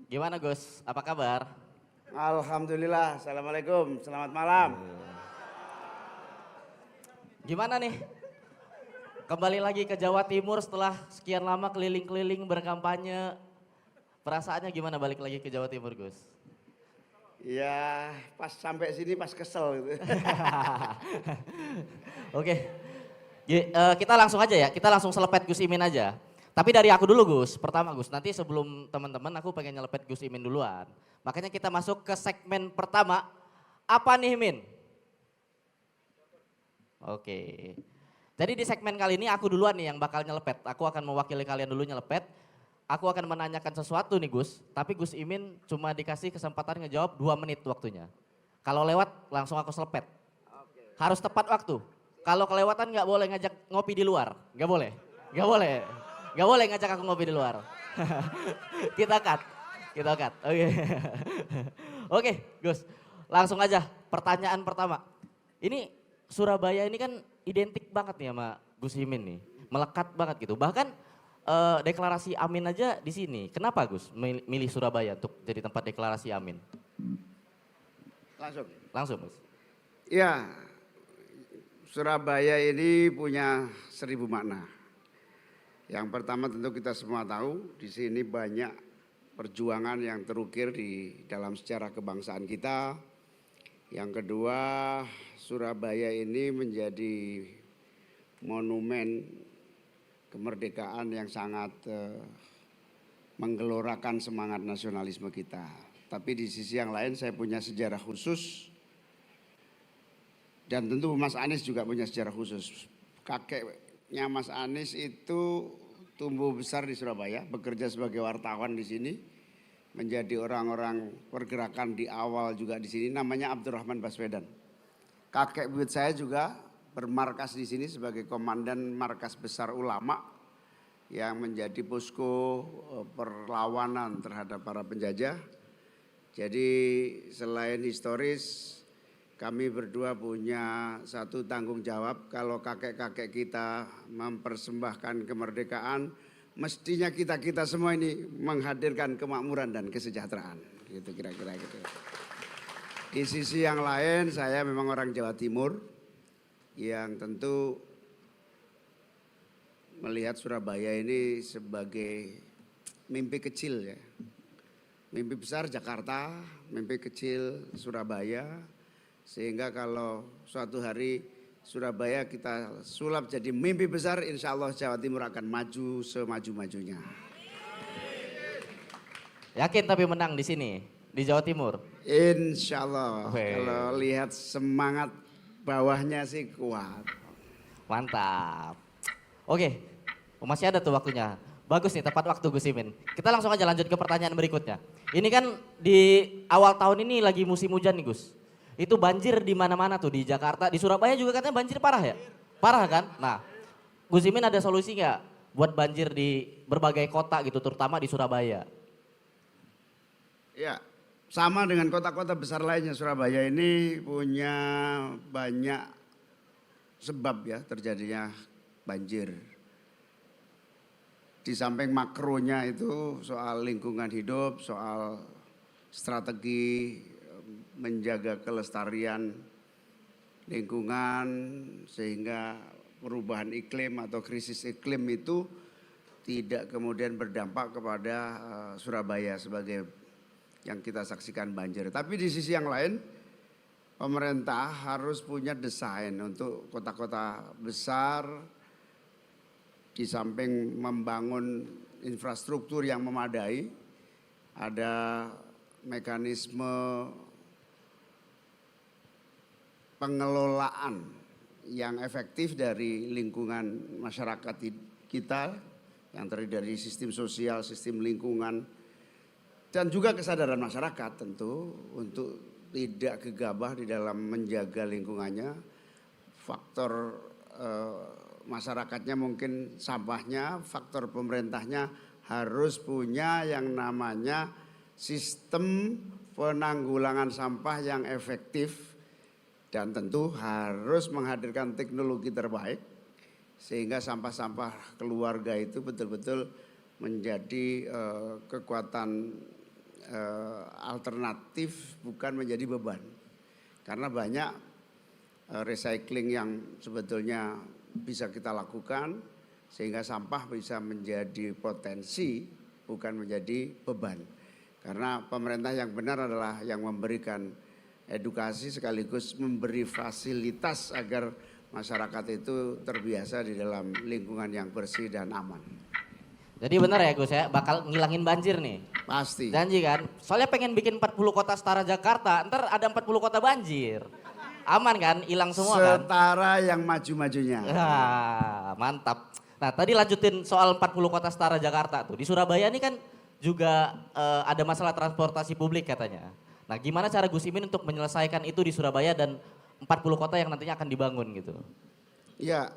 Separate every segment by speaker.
Speaker 1: Gimana Gus? Apa kabar?
Speaker 2: Alhamdulillah, Assalamualaikum, selamat malam.
Speaker 1: Gimana nih? Kembali lagi ke Jawa Timur setelah sekian lama keliling-keliling berkampanye. Perasaannya gimana balik lagi ke Jawa Timur Gus?
Speaker 2: Ya pas sampai sini pas kesel gitu.
Speaker 1: Oke, kita langsung aja ya, kita langsung selepet Gus Imin aja. Tapi dari aku dulu Gus, pertama Gus, nanti sebelum teman-teman aku pengen nyelepet Gus Imin duluan. Makanya kita masuk ke segmen pertama, apa nih Min? Oke, jadi di segmen kali ini aku duluan nih yang bakal nyelepet, aku akan mewakili kalian dulu nyelepet. Aku akan menanyakan sesuatu nih Gus, tapi Gus Imin cuma dikasih kesempatan ngejawab 2 menit waktunya. Kalau lewat langsung aku selepet, harus tepat waktu. Kalau kelewatan nggak boleh ngajak ngopi di luar, nggak boleh, nggak boleh. Gak boleh ngajak aku ngopi di luar. Kita cut, kita cut. Oke. Oke, Gus. Langsung aja pertanyaan pertama. Ini Surabaya ini kan identik banget nih sama Gus Imin nih. Melekat banget gitu. Bahkan deklarasi Amin aja di sini. Kenapa Gus milih Surabaya untuk jadi tempat deklarasi Amin?
Speaker 2: Langsung.
Speaker 1: Langsung Gus.
Speaker 2: Ya, Surabaya ini punya 1000 makna. Yang pertama tentu kita semua tahu di sini banyak perjuangan yang terukir di dalam sejarah kebangsaan kita. Yang kedua, Surabaya ini menjadi monumen kemerdekaan yang sangat menggelorakan semangat nasionalisme kita. Tapi di sisi yang lain saya punya sejarah khusus dan tentu Mas Anies juga punya sejarah khusus. Kakeknya Mas Anies itu tumbuh besar di Surabaya, bekerja sebagai wartawan di sini, menjadi orang-orang pergerakan di awal juga di sini, namanya Abdurrahman Baswedan. Kakek buyut saya juga bermarkas di sini sebagai komandan markas besar ulama yang menjadi posko perlawanan terhadap para penjajah. Jadi selain historis, kami berdua punya satu tanggung jawab. Kalau kakek-kakek kita mempersembahkan kemerdekaan, mestinya kita semua ini menghadirkan kemakmuran dan kesejahteraan. Gitu kira-kira gitu. Di sisi yang lain saya memang orang Jawa Timur yang tentu melihat Surabaya ini sebagai mimpi kecil ya. Mimpi besar Jakarta, mimpi kecil Surabaya. Sehingga kalau suatu hari Surabaya kita sulap jadi mimpi besar, insya Allah Jawa Timur akan maju semaju-majunya.
Speaker 1: Yakin tapi menang di sini, di Jawa Timur?
Speaker 2: Insya Allah,
Speaker 1: Oke.
Speaker 2: kalau lihat semangat bawahnya sih kuat.
Speaker 1: Mantap. Oke, masih ada tuh waktunya. Bagus nih, tepat waktu Gus Imin. Kita langsung aja lanjut ke pertanyaan berikutnya. Ini kan di awal tahun ini lagi musim hujan nih Gus. Itu banjir di mana-mana tuh, di Jakarta, di Surabaya juga katanya banjir parah ya? Parah kan? Nah, Gus Imin ada solusi nggak buat banjir di berbagai kota gitu, terutama di Surabaya?
Speaker 2: Ya, sama dengan kota-kota besar lainnya, Surabaya ini punya banyak sebab ya terjadinya banjir. Di samping makronya itu soal lingkungan hidup, soal strategi menjaga kelestarian lingkungan sehingga perubahan iklim atau krisis iklim itu tidak kemudian berdampak kepada Surabaya sebagai yang kita saksikan banjir. Tapi di sisi yang lain pemerintah harus punya desain untuk kota-kota besar di samping membangun infrastruktur yang memadai, ada mekanisme pengelolaan yang efektif dari lingkungan masyarakat kita yang terdiri dari sistem sosial, sistem lingkungan dan juga kesadaran masyarakat tentu untuk tidak gegabah di dalam menjaga lingkungannya. Faktor masyarakatnya mungkin sampahnya, faktor pemerintahnya harus punya yang namanya sistem penanggulangan sampah yang efektif. Dan tentu harus menghadirkan teknologi terbaik sehingga sampah-sampah keluarga itu betul-betul menjadi kekuatan alternatif, bukan menjadi beban. Karena banyak recycling yang sebetulnya bisa kita lakukan sehingga sampah bisa menjadi potensi, bukan menjadi beban. Karena pemerintah yang benar adalah yang memberikan edukasi sekaligus memberi fasilitas agar masyarakat itu terbiasa di dalam lingkungan yang bersih dan aman.
Speaker 1: Jadi benar ya Gus ya, bakal ngilangin banjir nih.
Speaker 2: Pasti.
Speaker 1: Janji kan? Soalnya pengen bikin 40 kota setara Jakarta, ntar ada 40 kota banjir. Aman kan? Hilang semua kan?
Speaker 2: Setara yang maju-majunya.
Speaker 1: Mantap. Nah tadi lanjutin soal 40 kota setara Jakarta tuh. Di Surabaya ini kan juga ada masalah transportasi publik katanya. Nah gimana cara Gus Imin untuk menyelesaikan itu di Surabaya dan 40 kota yang nantinya akan dibangun gitu?
Speaker 2: Ya,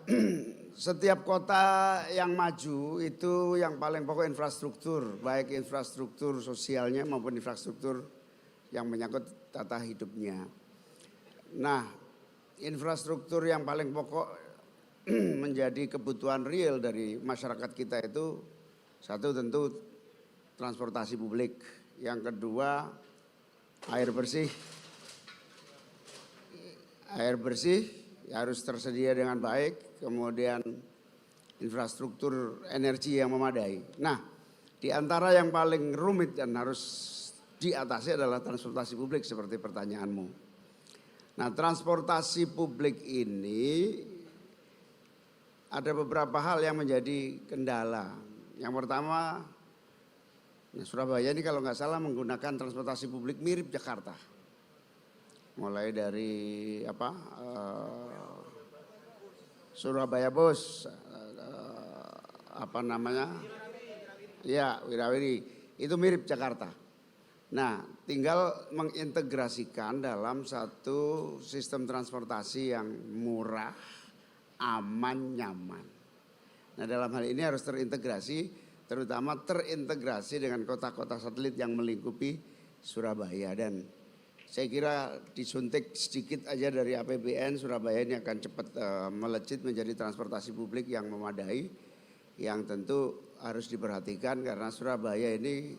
Speaker 2: setiap kota yang maju itu yang paling pokok infrastruktur, baik infrastruktur sosialnya maupun infrastruktur yang menyangkut tata hidupnya. Nah, infrastruktur yang paling pokok menjadi kebutuhan real dari masyarakat kita itu, satu tentu transportasi publik, yang kedua air bersih. Air bersih harus tersedia dengan baik, kemudian infrastruktur energi yang memadai. Nah, di antara yang paling rumit dan harus diatasi adalah transportasi publik seperti pertanyaanmu. Nah, transportasi publik ini ada beberapa hal yang menjadi kendala. Yang pertama, nah Surabaya ini kalau nggak salah menggunakan transportasi publik mirip Jakarta. Mulai dari Surabaya Bus, ya Wirawiri, itu mirip Jakarta. Nah, tinggal mengintegrasikan dalam satu sistem transportasi yang murah, aman, nyaman. Nah, dalam hal ini harus terintegrasi, terutama terintegrasi dengan kota-kota satelit yang melingkupi Surabaya. Dan saya kira disuntik sedikit aja dari APBN, Surabaya ini akan cepat melejit menjadi transportasi publik yang memadai, yang tentu harus diperhatikan karena Surabaya ini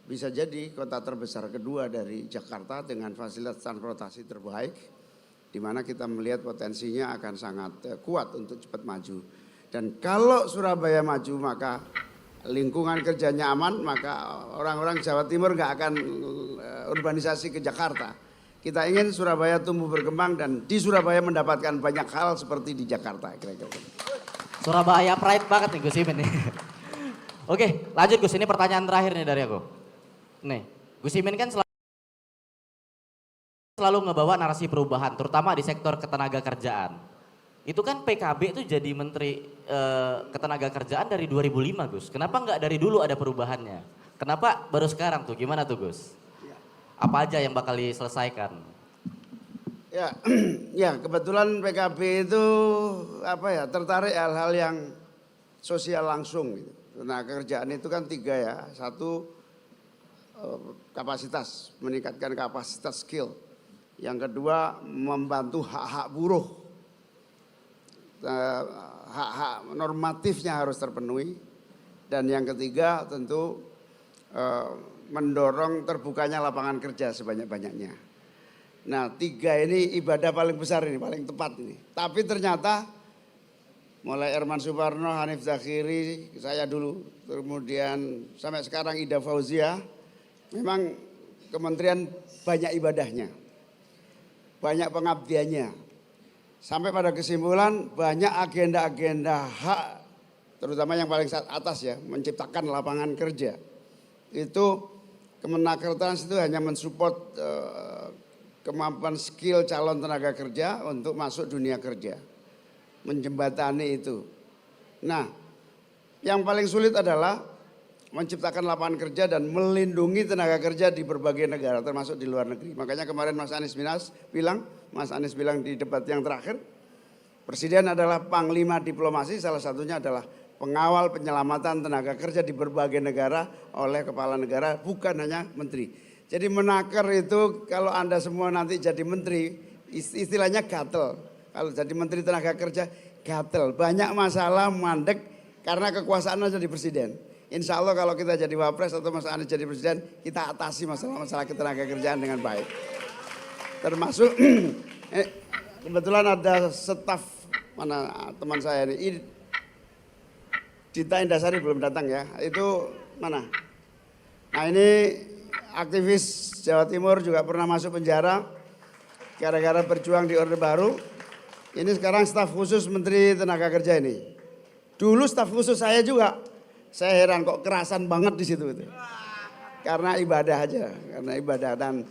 Speaker 2: bisa jadi kota terbesar kedua dari Jakarta dengan fasilitas transportasi terbaik, di mana kita melihat potensinya akan sangat kuat untuk cepat maju. Dan kalau Surabaya maju maka lingkungan kerjanya aman, maka orang-orang Jawa Timur nggak akan urbanisasi ke Jakarta. Kita ingin Surabaya tumbuh berkembang dan di Surabaya mendapatkan banyak hal seperti di Jakarta. Kira-kira.
Speaker 1: Surabaya pride banget nih Gus Imin nih. Oke lanjut Gus, ini pertanyaan terakhir nih dari aku. Nih, Gus Imin kan selalu ngebawa narasi perubahan, terutama di sektor ketenaga kerjaan. Itu kan PKB itu jadi menteri ketenaga kerjaan dari 2005 Gus. Kenapa nggak dari dulu ada perubahannya? Kenapa baru sekarang tuh? Gimana tuh Gus? Apa aja yang bakal diselesaikan?
Speaker 2: Ya, ya kebetulan PKB itu tertarik hal-hal yang sosial langsung. Gitu. Tenaga kerjaan itu kan 3 ya. Satu kapasitas, meningkatkan kapasitas skill. Yang kedua membantu hak-hak buruh. Hak-hak normatifnya harus terpenuhi. Dan yang ketiga tentu mendorong terbukanya lapangan kerja sebanyak-banyaknya. Nah 3 ini ibadah paling besar ini, paling tepat ini. Tapi ternyata mulai Herman Suparno, Hanif Zakhiri, saya dulu, kemudian sampai sekarang Ida Fauzia, memang kementerian banyak ibadahnya, banyak pengabdiannya. Sampai pada kesimpulan banyak agenda-agenda hak, terutama yang paling atas ya, menciptakan lapangan kerja. Itu Kemenakkertrans itu hanya mensupport kemampuan skill calon tenaga kerja untuk masuk dunia kerja. Menjembatani itu. Nah, yang paling sulit adalah menciptakan lapangan kerja dan melindungi tenaga kerja di berbagai negara, termasuk di luar negeri. Makanya kemarin Mas Anies bilang di debat yang terakhir, Presiden adalah panglima diplomasi, salah satunya adalah pengawal penyelamatan tenaga kerja di berbagai negara oleh kepala negara, bukan hanya menteri. Jadi menaker itu kalau Anda semua nanti jadi menteri, istilahnya gatel. Kalau jadi menteri tenaga kerja, gatel. Banyak masalah mandek karena kekuasaan aja di presiden. Insya Allah kalau kita jadi wapres atau Mas Anies jadi presiden, kita atasi masalah-masalah ketenaga kerjaan dengan baik. Termasuk kebetulan ada staf mana teman saya ini, Dita Indasari belum datang ya, itu mana? Nah ini aktivis Jawa Timur juga pernah masuk penjara gara-gara berjuang di Orde Baru. Ini sekarang staf khusus Menteri Tenaga Kerja ini. Dulu staf khusus saya juga. Saya heran kok kerasan banget di situ itu. Karena ibadah aja, karena ibadah dan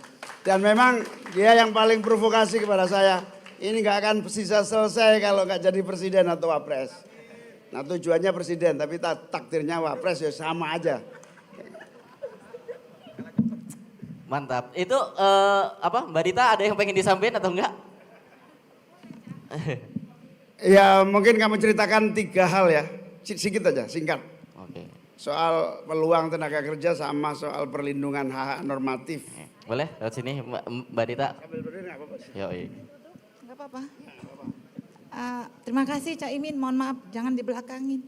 Speaker 2: memang dia yang paling provokasi kepada saya. Ini nggak akan bisa selesai kalau nggak jadi presiden atau wapres. Nah tujuannya presiden, tapi takdirnya wapres ya sama aja.
Speaker 1: Mantap. Itu apa Mbak Dita ada yang pengen disampaikan atau enggak?
Speaker 2: Ya mungkin kamu ceritakan 3 hal ya, sedikit aja, singkat.
Speaker 1: Oke.
Speaker 2: Soal peluang tenaga kerja sama soal perlindungan hak normatif.
Speaker 1: Boleh lewat sini Mbak Dita?
Speaker 2: Sambil berdiri nggak apa-apa.
Speaker 1: Yoi.
Speaker 3: Enggak apa-apa. Terima kasih Cak Imin, mohon maaf jangan dibelakangin.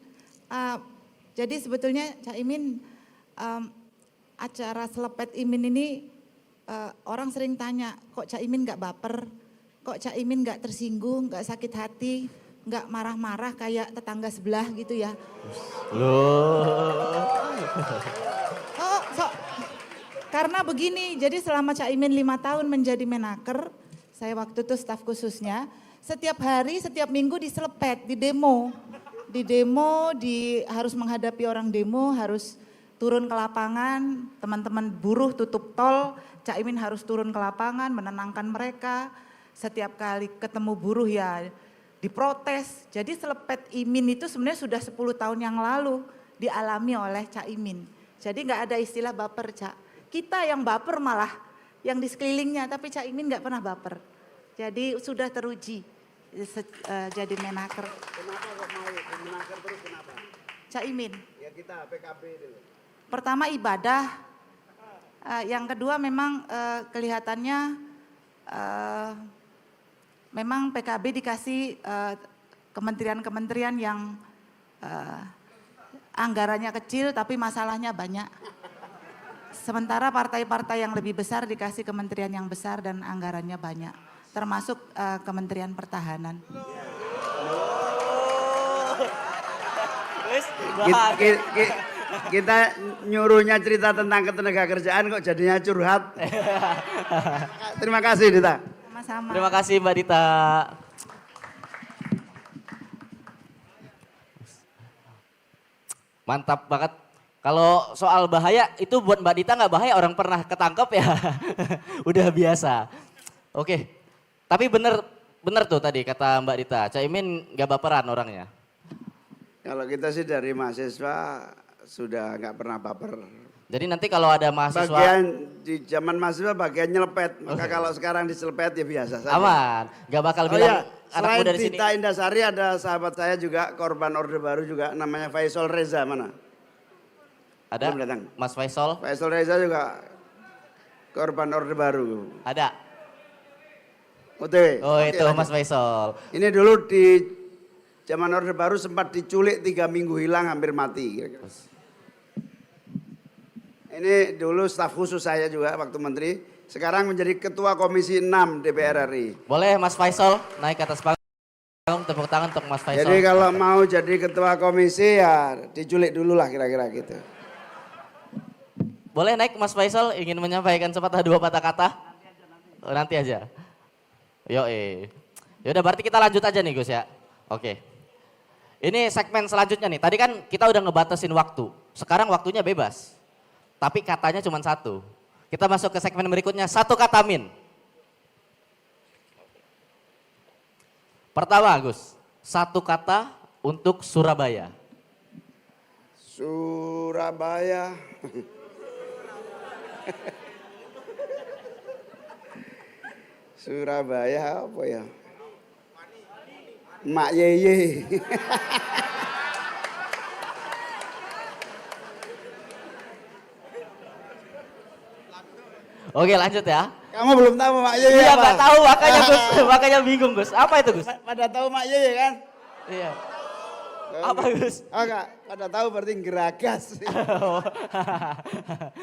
Speaker 3: Jadi sebetulnya Cak Imin, acara selepet Imin ini orang sering tanya, kok Cak Imin nggak baper, kok Cak Imin nggak tersinggung, nggak sakit hati, nggak marah-marah kayak tetangga sebelah gitu ya.
Speaker 1: Loh.
Speaker 3: Karena begini, jadi selama Cak Imin 5 tahun menjadi Menaker, saya waktu itu staf khususnya, setiap hari, setiap minggu diselepet, di demo, harus menghadapi orang demo, harus turun ke lapangan, teman-teman buruh tutup tol, Cak Imin harus turun ke lapangan, menenangkan mereka, setiap kali ketemu buruh ya diprotes. Jadi selepet Imin itu sebenarnya sudah 10 tahun yang lalu dialami oleh Cak Imin. Jadi nggak ada istilah baper Cak. Kita yang baper malah yang di sekelilingnya, tapi Cak Imin nggak pernah baper. Jadi sudah teruji jadi Menaker.
Speaker 2: Kenapa kok mau Menaker terus kenapa?
Speaker 3: Cak Imin.
Speaker 2: Ya kita PKB dulu.
Speaker 3: Pertama ibadah, yang kedua memang kelihatannya memang PKB dikasih kementerian-kementerian yang anggarannya kecil tapi masalahnya banyak. Sementara partai-partai yang lebih besar dikasih kementerian yang besar dan anggarannya banyak, termasuk Kementerian Pertahanan.
Speaker 2: Kita nyuruhnya cerita tentang ketenaga kerjaan kok jadinya curhat. Terima kasih Dita.
Speaker 3: Sama-sama.
Speaker 1: Terima kasih Mbak Dita. Mantap banget. Kalau soal bahaya itu buat Mbak Dita nggak bahaya, orang pernah ketangkep ya. Udah biasa. Oke. Tapi bener tuh tadi kata Mbak Dita, Cak Imin nggak baperan orangnya.
Speaker 2: Kalau kita sih dari mahasiswa sudah nggak pernah baper.
Speaker 1: Jadi nanti kalau ada mahasiswa
Speaker 2: Bagian di zaman mahasiswa bagian nyelepet, maka kalau sekarang diselepet ya biasa saja.
Speaker 1: aman, nggak bakal
Speaker 2: Oh
Speaker 1: bilang
Speaker 2: ya,
Speaker 1: anak
Speaker 2: selain
Speaker 1: muda di sini.
Speaker 2: Dita Indasari ada sahabat saya juga korban Orde Baru juga namanya Faisal Reza, mana?
Speaker 1: Ada
Speaker 2: Belum datang.
Speaker 1: Mas Faisal,
Speaker 2: Faisal Reza juga korban Orde Baru.
Speaker 1: ada.
Speaker 2: OTW.
Speaker 1: Oh
Speaker 2: Oke,
Speaker 1: itu
Speaker 2: lanjut.
Speaker 1: Mas Faisal.
Speaker 2: Ini dulu di zaman Orde Baru sempat diculik 3 minggu hilang hampir mati. Kira-kira. Ini dulu staf khusus saya juga waktu menteri. Sekarang menjadi ketua komisi 6 DPR RI.
Speaker 1: Boleh Mas Faisal naik ke atas panggung, tepuk tangan untuk Mas Faisal.
Speaker 2: Jadi kalau mau jadi ketua komisi ya diculik dulu lah kira-kira gitu.
Speaker 1: Boleh naik Mas Faisal ingin menyampaikan sepatah dua patah kata? Oh, nanti aja. Yoi. Yaudah berarti kita lanjut aja nih Gus ya. Oke. Ini segmen selanjutnya nih. Tadi kan kita udah ngebatasin waktu. Sekarang waktunya bebas. Tapi katanya cuma 1. Kita masuk ke segmen berikutnya. 1 kata Min. Pertama Gus. 1 kata untuk Surabaya.
Speaker 2: Surabaya. Surabaya apa ya? Mak Yeye.
Speaker 1: Oke lanjut ya.
Speaker 2: Kamu belum tahu Mak Yeye
Speaker 1: Iya
Speaker 2: apa?
Speaker 1: nggak tahu makanya Gus, makanya bingung Gus. Apa itu Gus?
Speaker 2: Pada tahu Mak Yeye kan?
Speaker 1: Iya. Apa Gus?
Speaker 2: Oh enggak, pada tahu berarti geragas.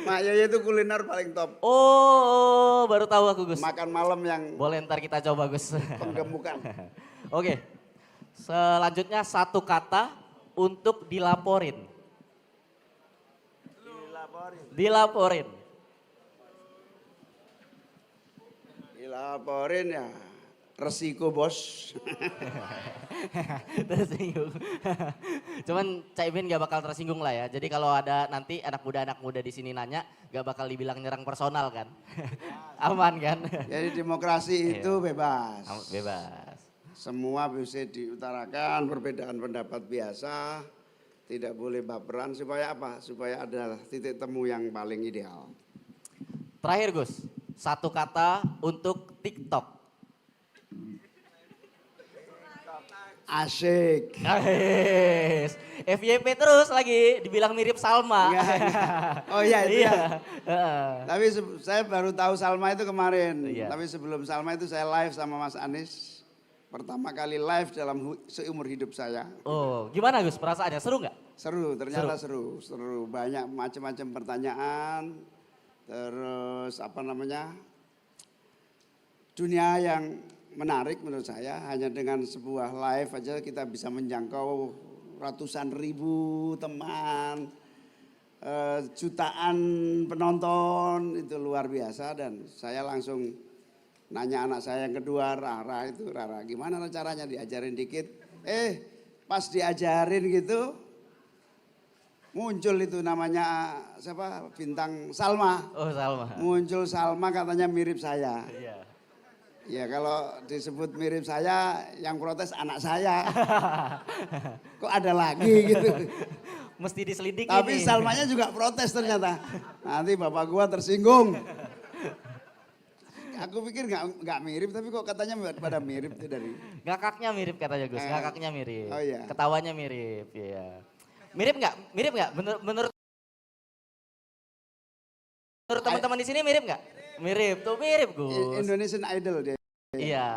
Speaker 2: Mak Yoyo itu kuliner paling top.
Speaker 1: Oh, baru tahu aku Gus.
Speaker 2: Makan malam yang
Speaker 1: Boleh ntar kita coba Gus.
Speaker 2: penggemukan.
Speaker 1: Oke, selanjutnya satu kata untuk dilaporin. Dilaporin.
Speaker 2: Dilaporin ya, resiko bos.
Speaker 1: Tersinggung. Cuman Caimin gak bakal tersinggung lah ya. Jadi kalau ada nanti anak muda di sini nanya, gak bakal dibilang nyerang personal kan? Aman kan?
Speaker 2: Jadi demokrasi itu bebas.
Speaker 1: Bebas.
Speaker 2: Semua bisa diutarakan, perbedaan pendapat biasa, tidak boleh baperan supaya apa? Supaya ada titik temu yang paling ideal.
Speaker 1: Terakhir Gus, satu kata untuk TikTok.
Speaker 2: Asik.
Speaker 1: Guys, FYP terus lagi dibilang mirip Salma.
Speaker 2: Oh iya itu
Speaker 1: Iya.
Speaker 2: ya. Tapi saya baru tahu Salma itu kemarin.
Speaker 1: Iya.
Speaker 2: Tapi sebelum Salma itu saya live sama Mas Anies. Pertama kali live dalam seumur hidup saya.
Speaker 1: Oh, gimana Gus perasaannya? Seru nggak?
Speaker 2: Seru, ternyata seru. Banyak macam-macam pertanyaan. Terus apa namanya? Dunia yang menarik menurut saya. Hanya dengan sebuah live aja kita bisa menjangkau ratusan ribu teman. Jutaan penonton, itu luar biasa. Dan saya langsung nanya anak saya yang kedua, Rara, gimana caranya, diajarin dikit. Pas diajarin gitu, muncul itu namanya siapa, bintang Salma.
Speaker 1: Oh Salma.
Speaker 2: Muncul Salma, katanya mirip saya.
Speaker 1: Iya.
Speaker 2: Ya kalau disebut mirip saya, yang protes anak saya. Kok ada lagi gitu.
Speaker 1: Mesti diselidiki
Speaker 2: Tapi
Speaker 1: nih.
Speaker 2: Salmanya juga protes ternyata. Nanti bapak gua tersinggung. Aku pikir nggak mirip, tapi kok katanya pada mirip itu dari.
Speaker 1: Ngakaknya mirip katanya Gus, ngakaknya mirip.
Speaker 2: Oh iya.
Speaker 1: Ketawanya mirip, iya. Mirip nggak? Mirip nggak? Menurut teman-teman di sini mirip nggak? Mirip, tuh mirip Gus.
Speaker 2: Indonesian Idol dia.
Speaker 1: Iya,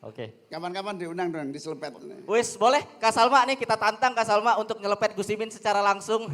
Speaker 1: oke.
Speaker 2: Kapan-kapan diundang dong, diselepet.
Speaker 1: Wis, boleh Kak Salma nih kita tantang Kak Salma untuk nyelepet Gus Imin secara langsung.